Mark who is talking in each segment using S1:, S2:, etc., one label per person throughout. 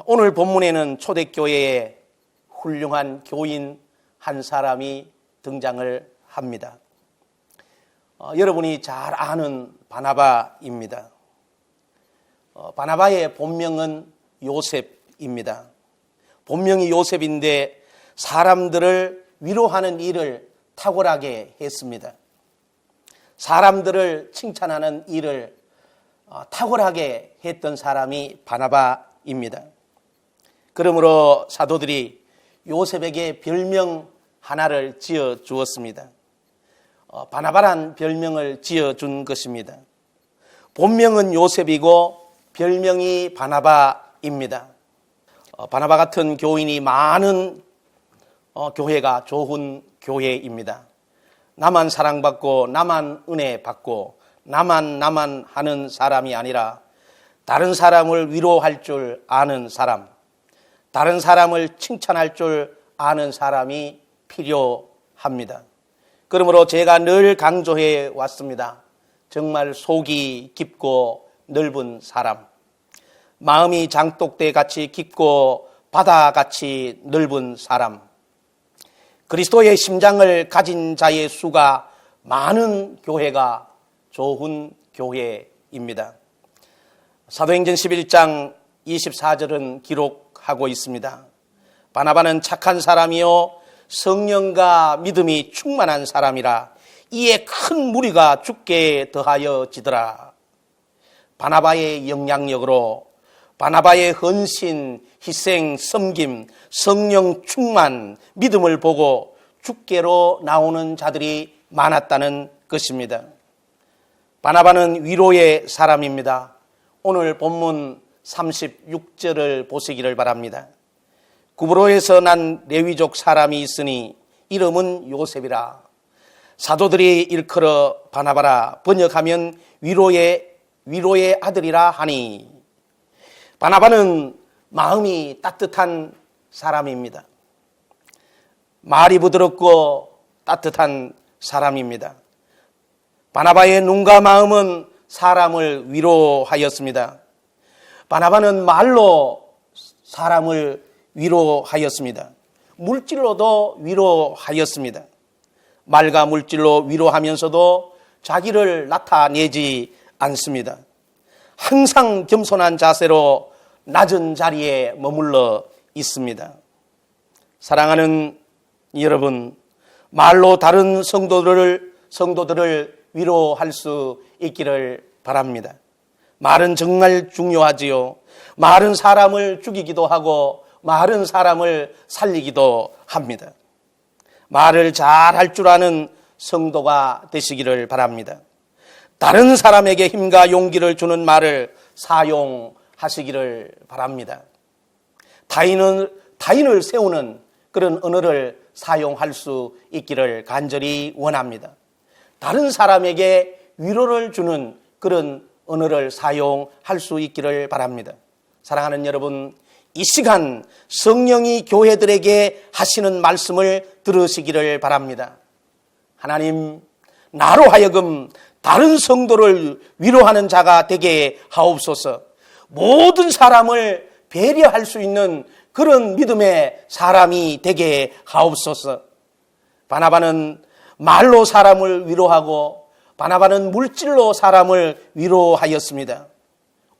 S1: 오늘 본문에는 초대교회에 훌륭한 교인 한 사람이 등장을 합니다. 여러분이 잘 아는 바나바입니다. 바나바의 본명은 요셉입니다. 본명이 요셉인데 사람들을 위로하는 일을 탁월하게 했습니다. 사람들을 칭찬하는 일을 탁월하게 했던 사람이 바나바입니다. 그러므로 사도들이 요셉에게 별명 하나를 지어 주었습니다. 바나바란 별명을 지어준 것입니다. 본명은 요셉이고 별명이 바나바입니다. 바나바 같은 교인이 많은 교회가 좋은 교회입니다. 나만 사랑받고 나만 은혜 받고 나만 하는 사람이 아니라 다른 사람을 위로할 줄 아는 사람, 다른 사람을 칭찬할 줄 아는 사람이 필요합니다. 그러므로 제가 늘 강조해 왔습니다. 정말 속이 깊고 넓은 사람, 마음이 장독대같이 깊고 바다같이 넓은 사람, 그리스도의 심장을 가진 자의 수가 많은 교회가 좋은 교회입니다. 사도행전 11장 24절은 기록하고 있습니다. 바나바는 착한 사람이요 성령과 믿음이 충만한 사람이라 이에 큰 무리가 죽게 더하여지더라. 바나바의 영향력으로 바나바의 헌신, 희생, 섬김, 성령 충만, 믿음을 보고 죽게로 나오는 자들이 많았다는 것입니다. 바나바는 위로의 사람입니다. 오늘 본문 36절을 보시기를 바랍니다. 구브로에서 난 레위족 사람이 있으니 이름은 요셉이라. 사도들이 일컬어 바나바라, 번역하면 위로의 아들이라 하니. 바나바는 마음이 따뜻한 사람입니다. 말이 부드럽고 따뜻한 사람입니다. 바나바의 눈과 마음은 사람을 위로하였습니다. 바나바는 말로 사람을 위로하였습니다. 물질로도 위로하였습니다. 말과 물질로 위로하면서도 자기를 나타내지 않습니다. 항상 겸손한 자세로 낮은 자리에 머물러 있습니다. 사랑하는 여러분, 말로 다른 성도들을 위로할 수 있기를 바랍니다. 말은 정말 중요하지요. 말은 사람을 죽이기도 하고 말은 사람을 살리기도 합니다. 말을 잘 할 줄 아는 성도가 되시기를 바랍니다. 다른 사람에게 힘과 용기를 주는 말을 사용하시기를 바랍니다. 타인을 세우는 그런 언어를 사용할 수 있기를 간절히 원합니다. 다른 사람에게 위로를 주는 그런 언어를 사용할 수 있기를 바랍니다. 사랑하는 여러분, 이 시간 성령이 교회들에게 하시는 말씀을 들으시기를 바랍니다. 하나님, 나로 하여금 다른 성도를 위로하는 자가 되게 하옵소서. 모든 사람을 배려할 수 있는 그런 믿음의 사람이 되게 하옵소서. 바나바는 말로 사람을 위로하고 바나바는 물질로 사람을 위로하였습니다.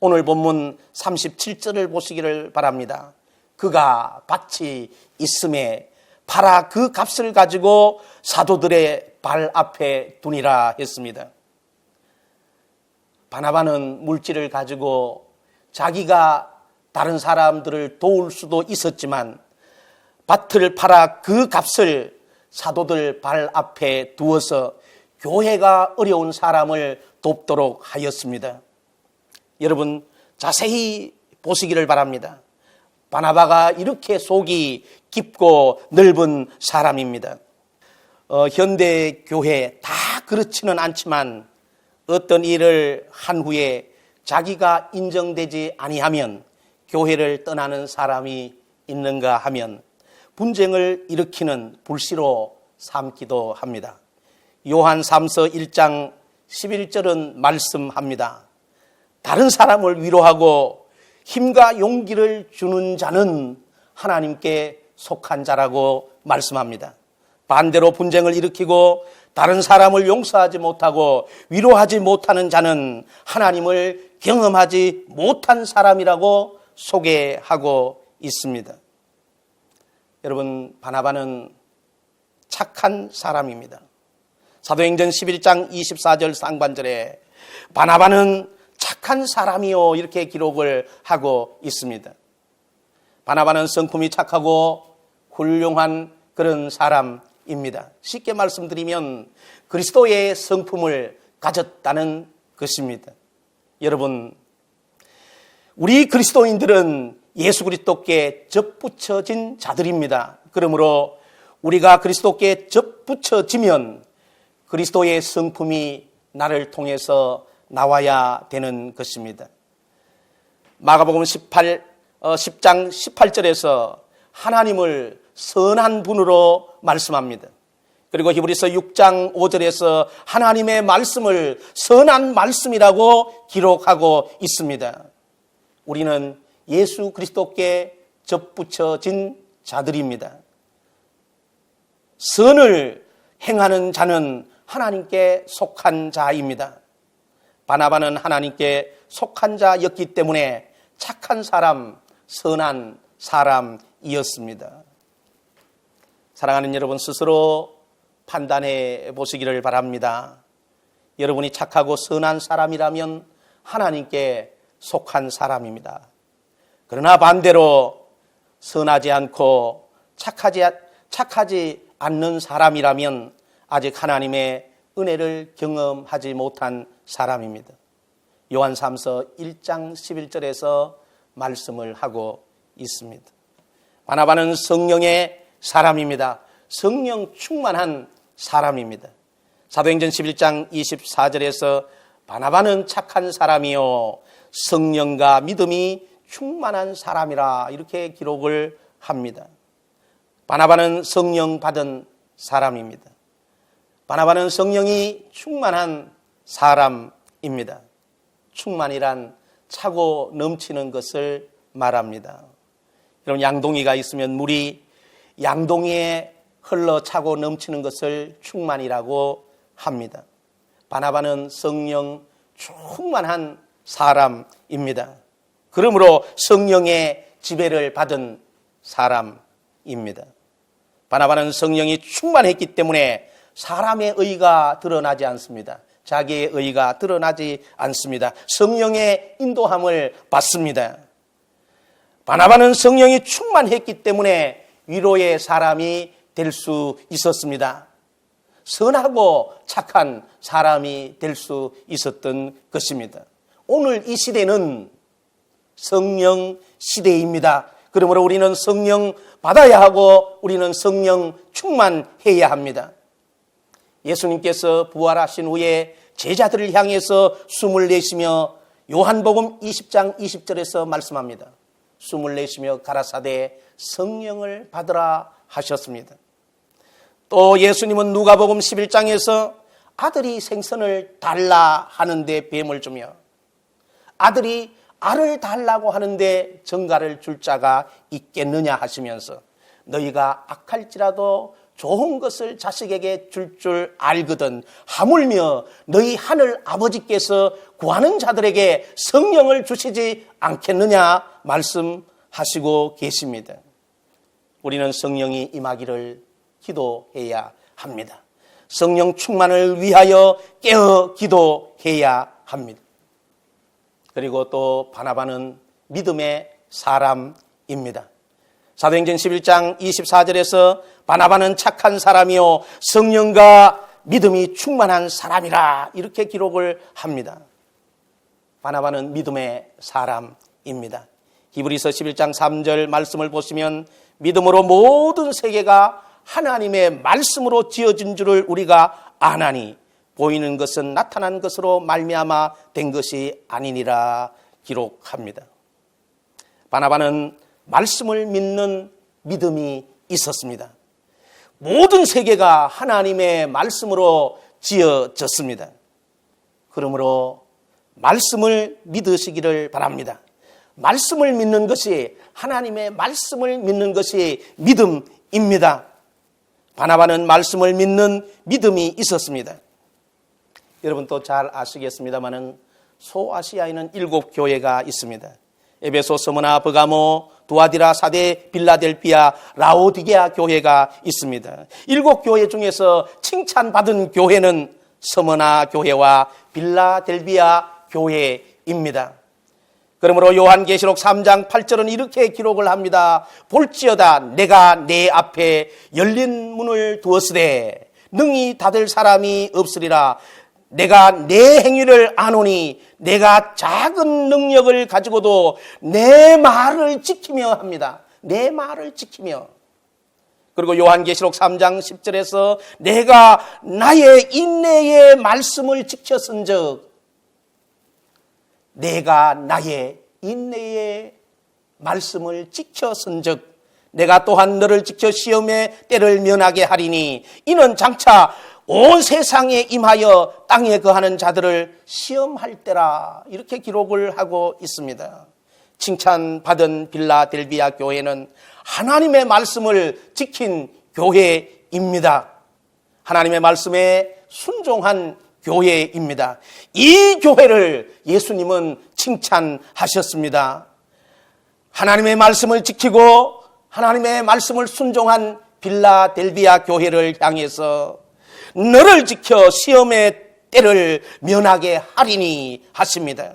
S1: 오늘 본문 37절을 보시기를 바랍니다. 그가 밭이 있음에 팔아 그 값을 가지고 사도들의 발 앞에 두니라 했습니다. 바나바는 물질을 가지고 자기가 다른 사람들을 도울 수도 있었지만 밭을 팔아 그 값을 사도들 발 앞에 두어서 교회가 어려운 사람을 돕도록 하였습니다. 여러분, 자세히 보시기를 바랍니다. 바나바가 이렇게 속이 깊고 넓은 사람입니다. 현대 교회 다 그렇지는 않지만 어떤 일을 한 후에 자기가 인정되지 아니하면 교회를 떠나는 사람이 있는가 하면 분쟁을 일으키는 불씨로 삼기도 합니다. 요한 3서 1장 11절은 말씀합니다. 다른 사람을 위로하고 힘과 용기를 주는 자는 하나님께 속한 자라고 말씀합니다. 반대로 분쟁을 일으키고 다른 사람을 용서하지 못하고 위로하지 못하는 자는 하나님을 경험하지 못한 사람이라고 소개하고 있습니다. 여러분, 바나바는 착한 사람입니다. 사도행전 11장 24절 상반절에 바나바는 착한 사람이요 이렇게 기록을 하고 있습니다. 바나바는 성품이 착하고 훌륭한 그런 사람입니다. 쉽게 말씀드리면 그리스도의 성품을 가졌다는 것입니다. 여러분, 우리 그리스도인들은 예수 그리스도께 접붙여진 자들입니다. 그러므로 우리가 그리스도께 접붙여지면 그리스도의 성품이 나를 통해서 나와야 되는 것입니다. 마가복음 10장 18절에서 하나님을 선한 분으로 말씀합니다. 그리고 히브리서 6장 5절에서 하나님의 말씀을 선한 말씀이라고 기록하고 있습니다. 우리는 예수 그리스도께 접붙여진 자들입니다. 선을 행하는 자는 하나님께 속한 자입니다. 바나바는 하나님께 속한 자였기 때문에 착한 사람, 선한 사람이었습니다. 사랑하는 여러분, 스스로 판단해 보시기를 바랍니다. 여러분이 착하고 선한 사람이라면 하나님께 속한 사람입니다. 그러나 반대로 선하지 않고 착하지 않는 사람이라면 아직 하나님의 은혜를 경험하지 못한 사람입니다. 요한 3서 1장 11절에서 말씀을 하고 있습니다. 바나바는 성령의 사람입니다. 성령 충만한 사람입니다. 사도행전 11장 24절에서 바나바는 착한 사람이요 성령과 믿음이 충만한 사람이라 이렇게 기록을 합니다. 바나바는 성령 받은 사람입니다. 바나바는 성령이 충만한 사람입니다. 충만이란 차고 넘치는 것을 말합니다. 여러분, 양동이가 있으면 물이 양동이에 흘러 차고 넘치는 것을 충만이라고 합니다. 바나바는 성령 충만한 사람입니다. 그러므로 성령의 지배를 받은 사람입니다. 바나바는 성령이 충만했기 때문에 사람의 의가 드러나지 않습니다. 자기의 의가 드러나지 않습니다. 성령의 인도함을 받습니다. 바나바는 성령이 충만했기 때문에 위로의 사람이 될 수 있었습니다. 선하고 착한 사람이 될 수 있었던 것입니다. 오늘 이 시대는 성령 시대입니다. 그러므로 우리는 성령 받아야 하고 우리는 성령 충만해야 합니다. 예수님께서 부활하신 후에 제자들을 향해서 숨을 내쉬며 요한복음 20장 20절에서 말씀합니다. 숨을 내쉬며 가라사대 성령을 받으라 하셨습니다. 또 예수님은 누가복음 11장에서 아들이 생선을 달라 하는데 뱀을 주며 아들이 알을 달라고 하는데 정갈을 줄 자가 있겠느냐 하시면서 너희가 악할지라도 좋은 것을 자식에게 줄 알거든 하물며 너희 하늘 아버지께서 구하는 자들에게 성령을 주시지 않겠느냐 말씀하시고 계십니다. 우리는 성령이 임하기를 기도해야 합니다. 성령 충만을 위하여 깨어 기도해야 합니다. 그리고 또 바나바는 믿음의 사람입니다. 사도행전 11장 24절에서 바나바는 착한 사람이요 성령과 믿음이 충만한 사람이라 이렇게 기록을 합니다. 바나바는 믿음의 사람입니다. 히브리서 11장 3절 말씀을 보시면 믿음으로 모든 세계가 하나님의 말씀으로 지어진 줄을 우리가 아나니 보이는 것은 나타난 것으로 말미암아 된 것이 아니니라 기록합니다. 바나바는 말씀을 믿는 믿음이 있었습니다. 모든 세계가 하나님의 말씀으로 지어졌습니다. 그러므로 말씀을 믿으시기를 바랍니다. 말씀을 믿는 것이, 하나님의 말씀을 믿는 것이 믿음입니다. 바나바는 말씀을 믿는 믿음이 있었습니다. 여러분 또 잘 아시겠습니다마는 소아시아에는 7교회가 있습니다. 에베소, 스무나, 버가모, 두아디라, 사데, 빌라델피아, 라오디게아 교회가 있습니다. 7교회 중에서 칭찬받은 교회는 스무나 교회와 빌라델비아 교회입니다. 그러므로 요한계시록 3장 8절은 이렇게 기록을 합니다. 볼지어다 내가 내 앞에 열린 문을 두었으되 능히 닫을 사람이 없으리라. 내가 내 행위를 아노니 내가 작은 능력을 가지고도 내 말을 지키며 합니다. 내 말을 지키며. 그리고 요한계시록 3장 10절에서 내가 나의 인내의 말씀을 지켰은즉, 내가 나의 인내의 말씀을 지켰은즉 내가 또한 너를 지켜 시험의 때를 면하게 하리니 이는 장차 온 세상에 임하여 땅에 거하는 자들을 시험할 때라. 이렇게 기록을 하고 있습니다. 칭찬받은 빌라델비아 교회는 하나님의 말씀을 지킨 교회입니다. 하나님의 말씀에 순종한 교회입니다. 이 교회를 예수님은 칭찬하셨습니다. 하나님의 말씀을 지키고 하나님의 말씀을 순종한 빌라델비아 교회를 향해서 너를 지켜 시험의 때를 면하게 하리니 하십니다.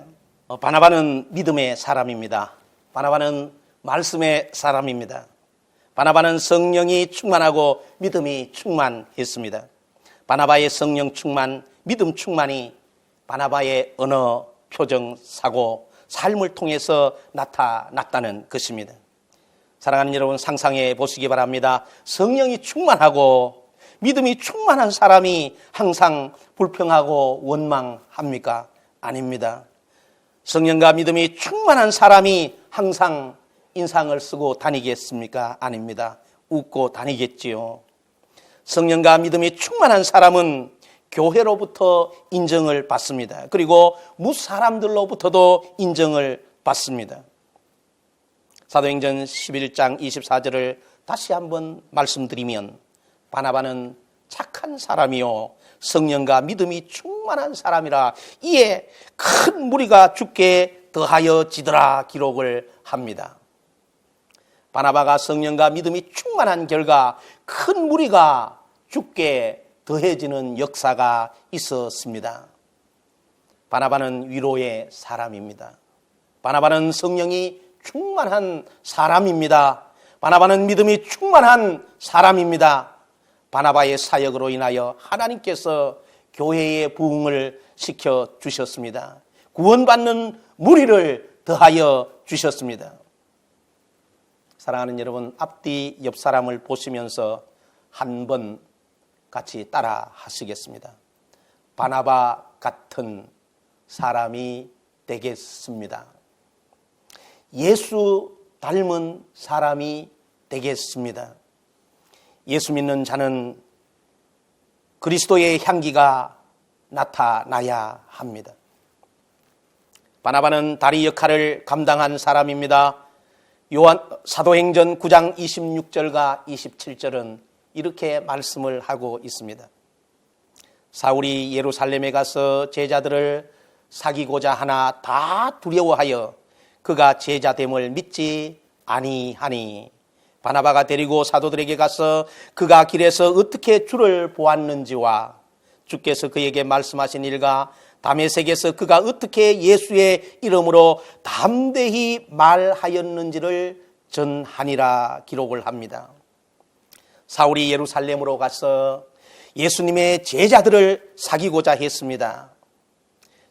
S1: 바나바는 믿음의 사람입니다. 바나바는 말씀의 사람입니다. 바나바는 성령이 충만하고 믿음이 충만했습니다. 바나바의 성령 충만, 믿음 충만이 바나바의 언어, 표정, 사고, 삶을 통해서 나타났다는 것입니다. 사랑하는 여러분, 상상해 보시기 바랍니다. 성령이 충만하고 믿음이 충만한 사람이 항상 불평하고 원망합니까? 아닙니다. 성령과 믿음이 충만한 사람이 항상 인상을 쓰고 다니겠습니까? 아닙니다. 웃고 다니겠지요. 성령과 믿음이 충만한 사람은 교회로부터 인정을 받습니다. 그리고 무사람들로부터도 인정을 받습니다. 사도행전 11장 24절을 다시 한번 말씀드리면, 바나바는 착한 사람이요 성령과 믿음이 충만한 사람이라 이에 큰 무리가 죽게 더하여지더라 기록을 합니다. 바나바가 성령과 믿음이 충만한 결과 큰 무리가 죽게 더해지는 역사가 있었습니다. 바나바는 위로의 사람입니다. 바나바는 성령이 충만한 사람입니다. 바나바는 믿음이 충만한 사람입니다. 바나바의 사역으로 인하여 하나님께서 교회의 부흥을 시켜주셨습니다. 구원받는 무리를 더하여 주셨습니다. 사랑하는 여러분, 앞뒤 옆 사람을 보시면서 한번 같이 따라 하시겠습니다. 바나바 같은 사람이 되겠습니다. 예수 닮은 사람이 되겠습니다. 예수 믿는 자는 그리스도의 향기가 나타나야 합니다. 바나바는 다리 역할을 감당한 사람입니다. 사도행전 9장 26절과 27절은 이렇게 말씀을 하고 있습니다. 사울이 예루살렘에 가서 제자들을 사귀고자 하나 다 두려워하여 그가 제자됨을 믿지 아니하니, 바나바가 데리고 사도들에게 가서 그가 길에서 어떻게 주를 보았는지와 주께서 그에게 말씀하신 일과 다메섹에서 그가 어떻게 예수의 이름으로 담대히 말하였는지를 전하니라 기록을 합니다. 사울이 예루살렘으로 가서 예수님의 제자들을 사귀고자 했습니다.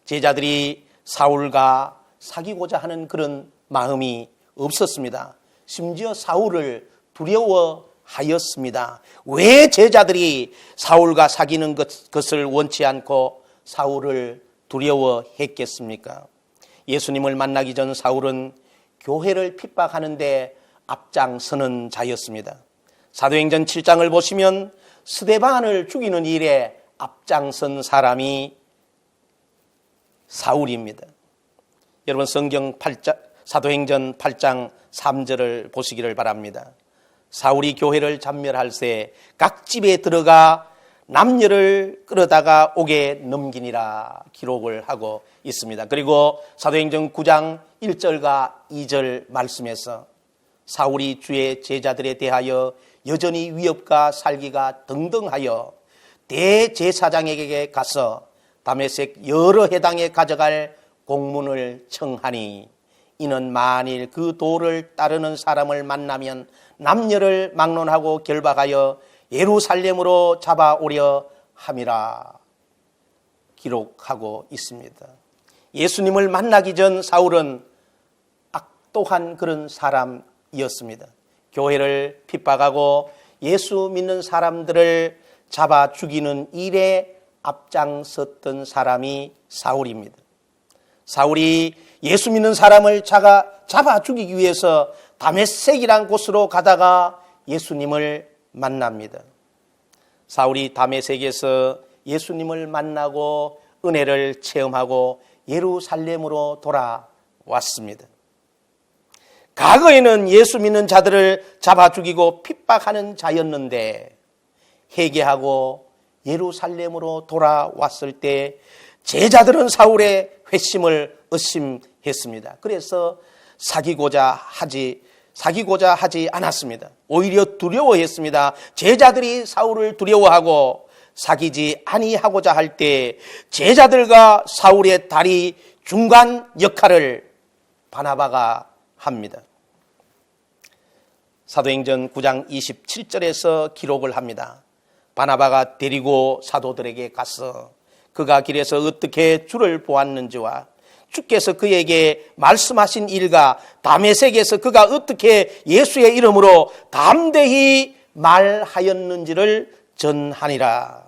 S1: 제자들이 사울과 사귀고자 하는 그런 마음이 없었습니다. 심지어 사울을 두려워하였습니다. 왜 제자들이 사울과 사귀는 것을 원치 않고 사울을 두려워했겠습니까? 예수님을 만나기 전 사울은 교회를 핍박하는데 앞장서는 자였습니다. 사도행전 7장을 보시면 스데반을 죽이는 일에 앞장선 사람이 사울입니다. 여러분, 성경 사도행전 8장 3절을 보시기를 바랍니다. 사울이 교회를 잔멸할 새 각 집에 들어가 남녀를 끌어다가 옥에 넘기니라 기록을 하고 있습니다. 그리고 사도행전 9장 1절과 2절 말씀에서 사울이 주의 제자들에 대하여 여전히 위협과 살기가 등등하여 대제사장에게 가서 다메섹 여러 해당에 가져갈 공문을 청하니 이는 만일 그 도를 따르는 사람을 만나면 남녀를 막론하고 결박하여 예루살렘으로 잡아오려 함이라 기록하고 있습니다. 예수님을 만나기 전 사울은 악독한 그런 사람이었습니다. 교회를 핍박하고 예수 믿는 사람들을 잡아 죽이는 일에 앞장섰던 사람이 사울입니다. 사울이 예수 믿는 사람을 잡아 죽이기 위해서 다메섹이란 곳으로 가다가 예수님을 만납니다. 사울이 다메섹에서 예수님을 만나고 은혜를 체험하고 예루살렘으로 돌아왔습니다. 과거에는 예수 믿는 자들을 잡아 죽이고 핍박하는 자였는데 회개하고 예루살렘으로 돌아왔을 때 제자들은 사울의 회심을 의심했습니다. 그래서 사귀고자 하지 않았습니다. 오히려 두려워했습니다. 제자들이 사울을 두려워하고 사귀지 아니하고자 할 때 제자들과 사울의 다리 중간 역할을 바나바가 합니다. 사도행전 9장 27절에서 기록을 합니다. 바나바가 데리고 사도들에게 가서 그가 길에서 어떻게 주를 보았는지와 주께서 그에게 말씀하신 일과 다메섹에서 그가 어떻게 예수의 이름으로 담대히 말하였는지를 전하니라.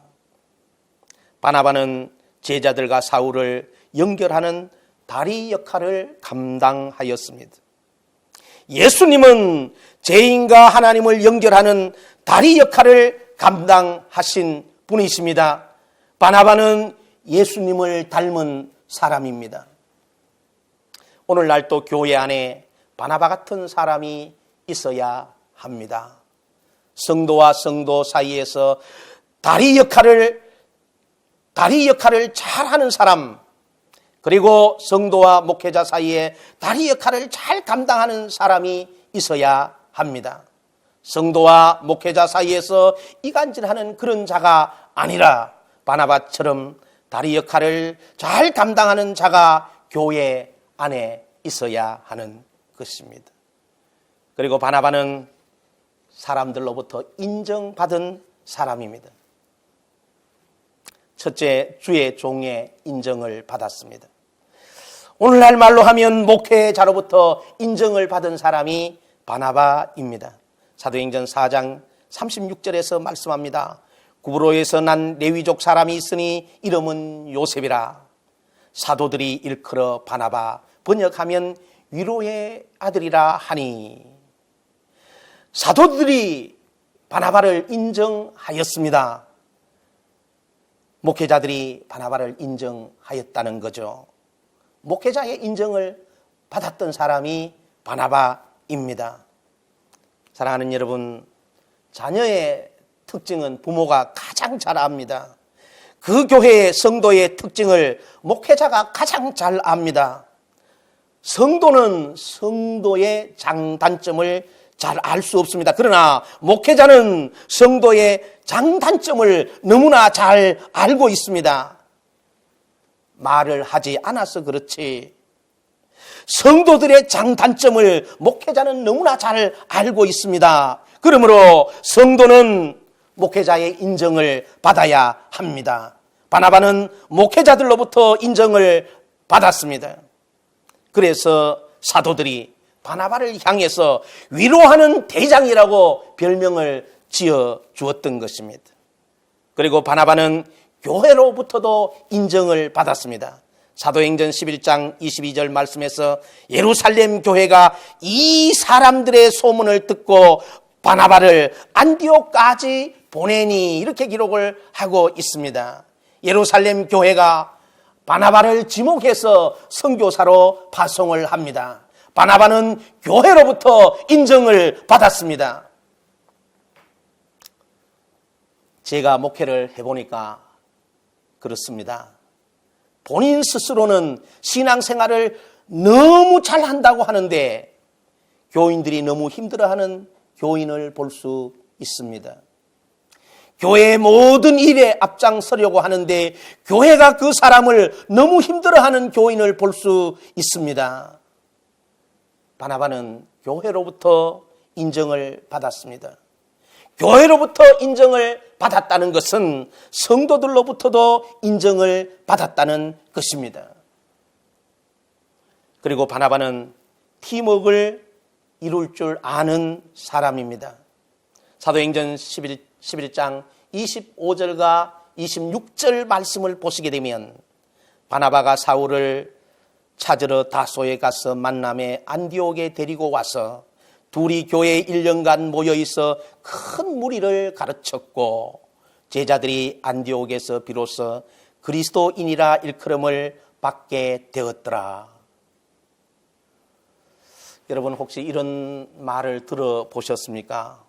S1: 바나바는 제자들과 사울을 연결하는 다리 역할을 감당하였습니다. 예수님은 죄인과 하나님을 연결하는 다리 역할을 감당하신 분이십니다. 바나바는 예수님을 닮은 사람입니다. 오늘날 또 교회 안에 바나바 같은 사람이 있어야 합니다. 성도와 성도 사이에서 다리 역할을 잘하는 사람, 그리고 성도와 목회자 사이에 다리 역할을 잘 감당하는 사람이 있어야 합니다. 성도와 목회자 사이에서 이간질하는 그런 자가 아니라 바나바처럼 다리 역할을 잘 감당하는 자가 교회 안에 있어야 하는 것입니다. 그리고 바나바는 사람들로부터 인정받은 사람입니다. 첫째, 주의 종의 인정을 받았습니다. 오늘날 말로 하면 목회자로부터 인정을 받은 사람이 바나바입니다. 사도행전 4장 36절에서 말씀합니다. 구브로에서 난 레위족 사람이 있으니 이름은 요셉이라. 사도들이 일컬어 바나바, 번역하면 위로의 아들이라 하니. 사도들이 바나바를 인정하였습니다. 목회자들이 바나바를 인정하였다는 거죠. 목회자의 인정을 받았던 사람이 바나바입니다. 사랑하는 여러분, 자녀의 특징은 부모가 가장 잘 압니다. 그 교회의 성도의 특징을 목회자가 가장 잘 압니다. 성도는 성도의 장단점을 잘 알 수 없습니다. 그러나 목회자는 성도의 장단점을 너무나 잘 알고 있습니다. 말을 하지 않아서 그렇지 성도들의 장단점을 목회자는 너무나 잘 알고 있습니다. 그러므로 성도는 목회자의 인정을 받아야 합니다. 바나바는 목회자들로부터 인정을 받았습니다. 그래서 사도들이 바나바를 향해서 위로하는 대장이라고 별명을 지어 주었던 것입니다. 그리고 바나바는 교회로부터도 인정을 받았습니다. 사도행전 11장 22절 말씀에서 예루살렘 교회가 이 사람들의 소문을 듣고 바나바를 안디옥까지 보내니 이렇게 기록을 하고 있습니다. 예루살렘 교회가 바나바를 지목해서 선교사로 파송을 합니다. 바나바는 교회로부터 인정을 받았습니다. 제가 목회를 해보니까 그렇습니다. 본인 스스로는 신앙생활을 너무 잘한다고 하는데 교인들이 너무 힘들어하는 교인을 볼 수 있습니다. 교회의 모든 일에 앞장서려고 하는데 교회가 그 사람을 너무 힘들어하는 교인을 볼 수 있습니다. 바나바는 교회로부터 인정을 받았습니다. 교회로부터 인정을 받았다는 것은 성도들로부터도 인정을 받았다는 것입니다. 그리고 바나바는 팀워크를 이룰 줄 아는 사람입니다. 사도행전 11장 25절과 26절 말씀을 보시게 되면 바나바가 사울을 찾으러 다소에 가서 만남에 안디옥에 데리고 와서 둘이 교회에 1년간 모여있어 큰 무리를 가르쳤고 제자들이 안디옥에서 비로소 그리스도인이라 일컬음을 받게 되었더라. 여러분 혹시 이런 말을 들어보셨습니까?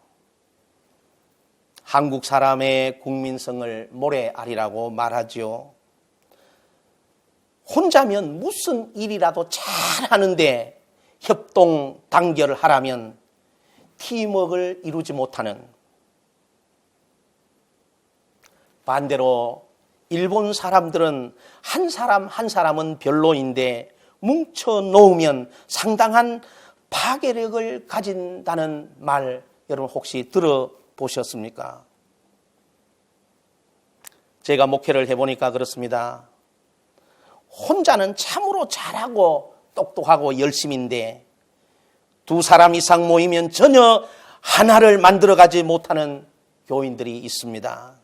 S1: 한국 사람의 국민성을 모래알이라고 말하지요. 혼자면 무슨 일이라도 잘하는데 협동 단결을 하라면 팀워크를 이루지 못하는, 반대로 일본 사람들은 한 사람 한 사람은 별로인데 뭉쳐 놓으면 상당한 파괴력을 가진다는 말 여러분 혹시 들어보셨습니까? 제가 목회를 해보니까 그렇습니다. 혼자는 참으로 잘하고 똑똑하고 열심인데 두 사람 이상 모이면 전혀 하나를 만들어가지 못하는 교인들이 있습니다.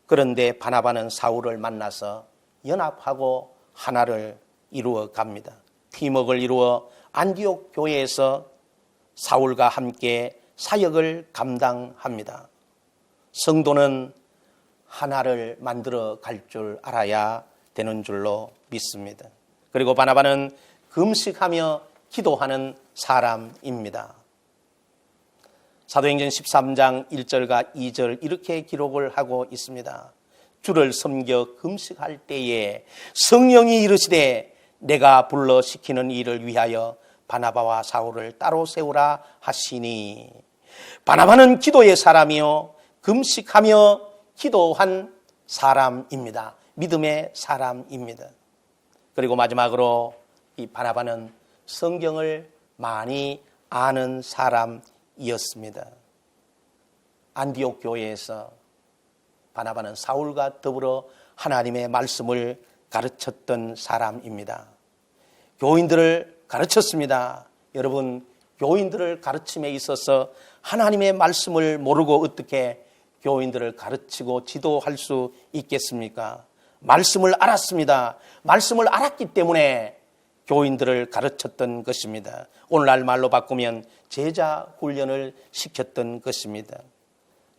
S1: 그런데 바나바는 사울을 만나서 연합하고 하나를 이루어 갑니다. 팀워크를 이루어 안디옥 교회에서 사울과 함께 사역을 감당합니다. 성도는 하나를 만들어 갈 줄 알아야 되는 줄로 믿습니다. 그리고 바나바는 금식하며 기도하는 사람입니다. 사도행전 13장 1절과 2절 이렇게 기록을 하고 있습니다. 주를 섬겨 금식할 때에 성령이 이르시되 내가 불러 시키는 일을 위하여 바나바와 사울을 따로 세우라 하시니, 바나바는 기도의 사람이요 금식하며 기도한 사람입니다. 믿음의 사람입니다. 그리고 마지막으로 이 바나바는 성경을 많이 아는 사람이었습니다. 안디옥 교회에서 바나바는 사울과 더불어 하나님의 말씀을 가르쳤던 사람입니다. 교인들을 가르쳤습니다. 여러분, 교인들을 가르침에 있어서 하나님의 말씀을 모르고 어떻게 교인들을 가르치고 지도할 수 있겠습니까? 말씀을 알았습니다. 말씀을 알았기 때문에 교인들을 가르쳤던 것입니다. 오늘날 말로 바꾸면 제자 훈련을 시켰던 것입니다.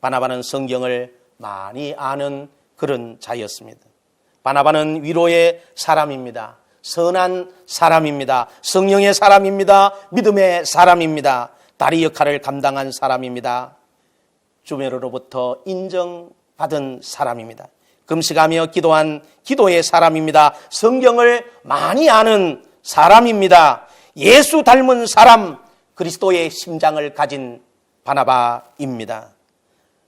S1: 바나바는 성경을 많이 아는 그런 자였습니다. 바나바는 위로의 사람입니다. 선한 사람입니다. 성령의 사람입니다. 믿음의 사람입니다. 다리 역할을 감당한 사람입니다. 주변으로부터 인정받은 사람입니다. 금식하며 기도한 기도의 사람입니다. 성경을 많이 아는 사람입니다. 예수 닮은 사람, 그리스도의 심장을 가진 바나바입니다.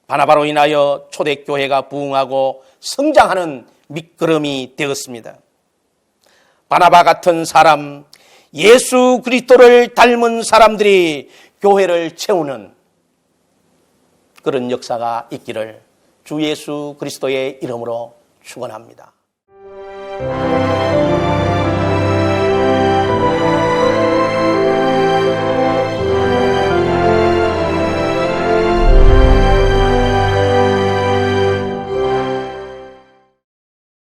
S1: 바나바로 인하여 초대교회가 부흥하고 성장하는 밑거름이 되었습니다. 바나바 같은 사람, 예수 그리스도를 닮은 사람들이 교회를 채우는 그런 역사가 있기를 주 예수 그리스도의 이름으로 축원합니다.